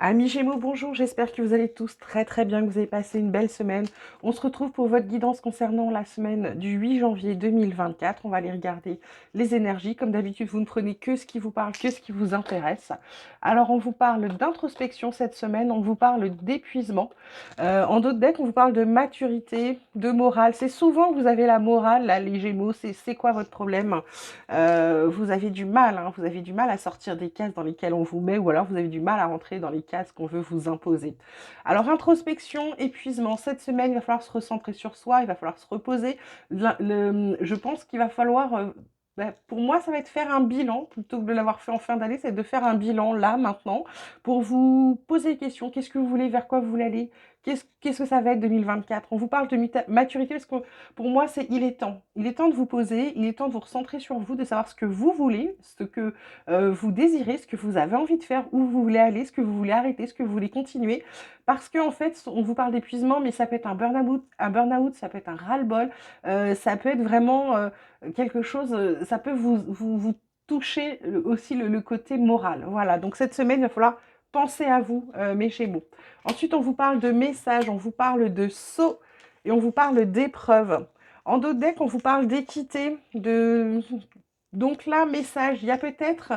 Amis Gémeaux, bonjour, j'espère que vous allez tous très bien, que vous avez passé une belle semaine. On se retrouve pour votre guidance concernant la semaine du 8 janvier 2024. On va aller regarder les énergies. Comme d'habitude, vous ne prenez que ce qui vous parle, que ce qui vous intéresse. Alors, on vous parle d'introspection cette semaine, on vous parle d'épuisement. En d'autres decks, on vous parle de maturité, de morale. C'est souvent que vous avez la morale, là, les Gémeaux, c'est quoi votre problème? Vous avez du mal, hein, vous avez du mal à sortir des cases dans lesquelles on vous met, ou alors vous avez du mal à rentrer dans les cases qu'on veut vous imposer. Alors introspection, épuisement, cette semaine, il va falloir se recentrer sur soi, il va falloir se reposer. Je pense qu'il va falloir, pour moi, ça va être faire un bilan, plutôt que de l'avoir fait en fin d'année, c'est de faire un bilan là, maintenant, pour vous poser des questions. Qu'est-ce que vous voulez, vers quoi vous voulez aller? Qu'est-ce que ça va être 2024? On vous parle de maturité parce que pour moi, il est temps. Il est temps de vous poser, il est temps de vous recentrer sur vous, de savoir ce que vous voulez, ce que vous désirez, ce que vous avez envie de faire, où vous voulez aller, ce que vous voulez arrêter, ce que vous voulez continuer. Parce qu'en fait, on vous parle d'épuisement, mais ça peut être un burn-out, ça peut être un ras-le-bol, ça peut être vraiment quelque chose, ça peut vous toucher aussi le côté moral. Voilà, donc cette semaine, il va falloir penser à vous, mes Gémeaux. Ensuite, on vous parle de messages, on vous parle de sauts et on vous parle d'épreuves. En d'autres decks, on vous parle d'équité, de... Donc là, message, il y a peut-être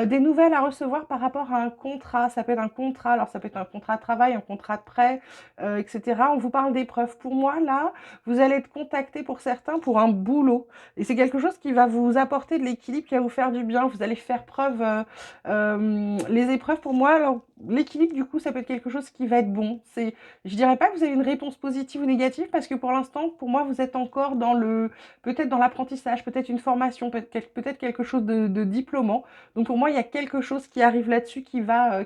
des nouvelles à recevoir par rapport à un contrat. Ça peut être un contrat, alors ça peut être un contrat de travail, un contrat de prêt, etc. On vous parle d'épreuves. Pour moi, là, vous allez être contacté pour certains pour un boulot. Et c'est quelque chose qui va vous apporter de l'équilibre, qui va vous faire du bien. Vous allez faire preuve. Les épreuves, pour moi, alors l'équilibre, du coup, ça peut être quelque chose qui va être bon. Je dirais pas que vous avez une réponse positive ou négative parce que pour l'instant, pour moi, vous êtes encore dans peut-être dans l'apprentissage, peut-être une formation, peut-être quelque chose de diplômant. Donc pour moi, il y a quelque chose qui arrive là-dessus qui va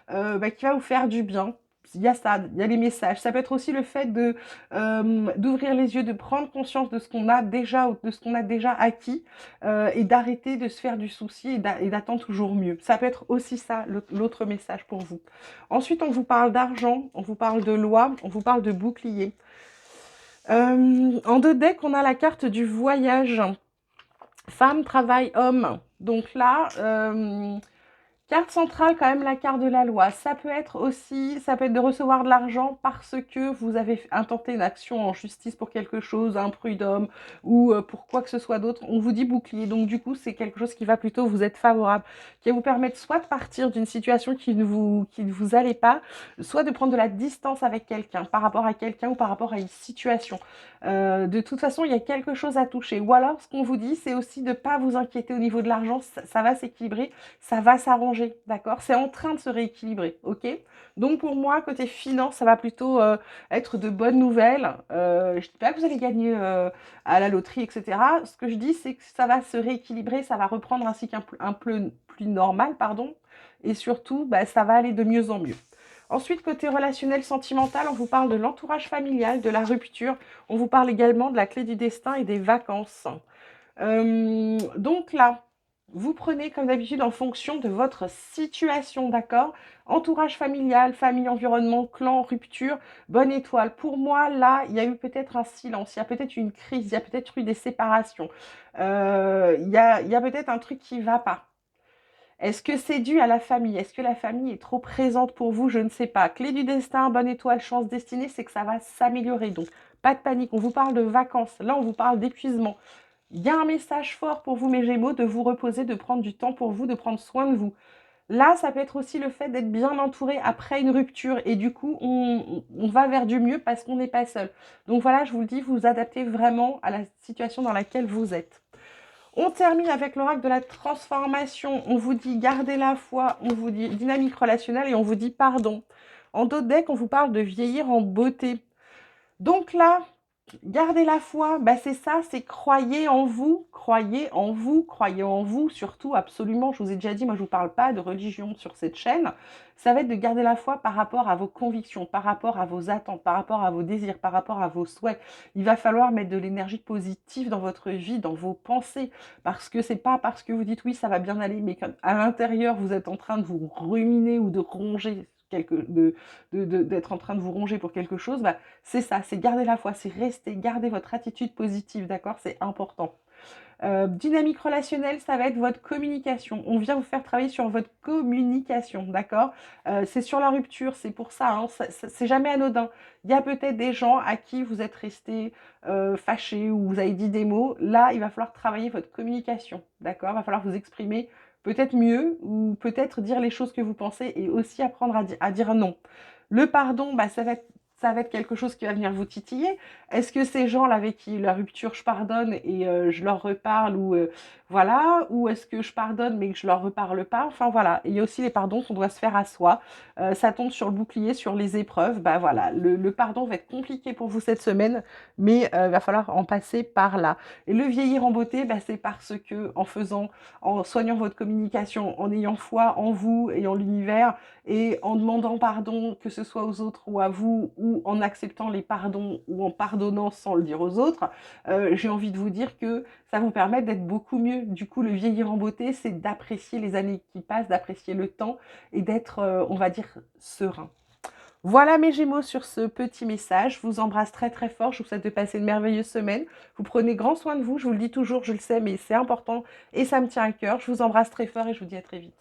vous faire du bien. Il y a ça, il y a les messages. Ça peut être aussi le fait d'ouvrir les yeux, de prendre conscience de ce qu'on a déjà, de ce qu'on a déjà acquis, et d'arrêter de se faire du souci et d'attendre toujours mieux. Ça peut être aussi ça, l'autre message pour vous. Ensuite, on vous parle d'argent, on vous parle de loi, on vous parle de bouclier. En deux decks, on a la carte du voyage. Femme, travail, homme. Donc là, carte centrale, quand même la carte de la loi. Ça peut être aussi, ça peut être de recevoir de l'argent parce que vous avez intenté une action en justice pour quelque chose, un prud'homme ou pour quoi que ce soit d'autre. On vous dit bouclier. Donc du coup, c'est quelque chose qui va plutôt vous être favorable, qui va vous permettre soit de partir d'une situation qui ne vous allait pas, soit de prendre de la distance avec quelqu'un, par rapport à quelqu'un ou par rapport à une situation. De toute façon, il y a quelque chose à toucher. Ou alors, ce qu'on vous dit, c'est aussi de ne pas vous inquiéter au niveau de l'argent. Ça va s'équilibrer, ça va s'arranger, d'accord? C'est en train de se rééquilibrer, ok? Donc pour moi, côté finance, ça va plutôt être de bonnes nouvelles. Je ne dis pas que vous allez gagner à la loterie, etc. Ce que je dis, c'est que ça va se rééquilibrer, ça va reprendre un cycle un peu plus normal, pardon. Et surtout, bah, ça va aller de mieux en mieux. Ensuite, côté relationnel sentimental, on vous parle de l'entourage familial, de la rupture. On vous parle également de la clé du destin et des vacances. Donc là, vous prenez comme d'habitude en fonction de votre situation, d'accord? Entourage familial, famille, environnement, clan, rupture, bonne étoile. Pour moi, là, il y a eu peut-être un silence, il y a peut-être une crise, il y a peut-être eu des séparations. Il y a peut-être un truc qui ne va pas. Est-ce que c'est dû à la famille? Est-ce que la famille est trop présente pour vous? Je ne sais pas. Clé du destin, bonne étoile, chance destinée, c'est que ça va s'améliorer. Donc, pas de panique. On vous parle de vacances. Là, on vous parle d'épuisement. Il y a un message fort pour vous, mes Gémeaux, de vous reposer, de prendre du temps pour vous, de prendre soin de vous. Là, ça peut être aussi le fait d'être bien entouré après une rupture. Et du coup, on va vers du mieux parce qu'on n'est pas seul. Donc voilà, je vous le dis, vous adaptez vraiment à la situation dans laquelle vous êtes. On termine avec l'oracle de la transformation. On vous dit gardez la foi, on vous dit dynamique relationnelle et on vous dit pardon. En d'autres decks, on vous parle de vieillir en beauté. Donc là, gardez la foi, bah c'est ça, c'est croyez en vous, croyez en vous, croyez en vous, surtout absolument, je vous ai déjà dit, moi je ne vous parle pas de religion sur cette chaîne, ça va être de garder la foi par rapport à vos convictions, par rapport à vos attentes, par rapport à vos désirs, par rapport à vos souhaits. Il va falloir mettre de l'énergie positive dans votre vie, dans vos pensées, parce que c'est pas parce que vous dites oui, ça va bien aller, mais qu'à l'intérieur, vous êtes en train de vous ruminer ou de ronger d'être en train de vous ronger pour quelque chose, bah, c'est ça, c'est garder la foi, c'est rester, garder votre attitude positive, d'accord? C'est important. Dynamique relationnelle, ça va être votre communication. On vient vous faire travailler sur votre communication, d'accord? C'est sur la rupture, c'est pour ça, hein, c'est jamais anodin. Il y a peut-être des gens à qui vous êtes restés fâchés ou vous avez dit des mots. Là, il va falloir travailler votre communication, d'accord? Il va falloir vous exprimer peut-être mieux ou peut-être dire les choses que vous pensez et aussi apprendre à dire non. Le pardon, bah, ça va être quelque chose qui va venir vous titiller. Est-ce que ces gens-là avec qui la rupture, je pardonne et je leur reparle ou voilà, ou est-ce que je pardonne mais que je leur reparle pas? Enfin voilà, et il y a aussi les pardons qu'on doit se faire à soi. Ça tombe sur le bouclier, sur les épreuves. Bah voilà, le pardon va être compliqué pour vous cette semaine, mais va falloir en passer par là. Et le vieillir en beauté, bah, c'est parce que en soignant votre communication, en ayant foi en vous et en l'univers, et en demandant pardon, que ce soit aux autres ou à vous, ou en acceptant les pardons ou en pardonnant sans le dire aux autres, j'ai envie de vous dire que ça vous permet d'être beaucoup mieux. Du coup, le vieillir en beauté, c'est d'apprécier les années qui passent, d'apprécier le temps et d'être, on va dire, serein. Voilà mes Gémeaux sur ce petit message. Je vous embrasse très très fort. Je vous souhaite de passer une merveilleuse semaine. Vous prenez grand soin de vous. Je vous le dis toujours, je le sais, mais c'est important et ça me tient à cœur. Je vous embrasse très fort et je vous dis à très vite.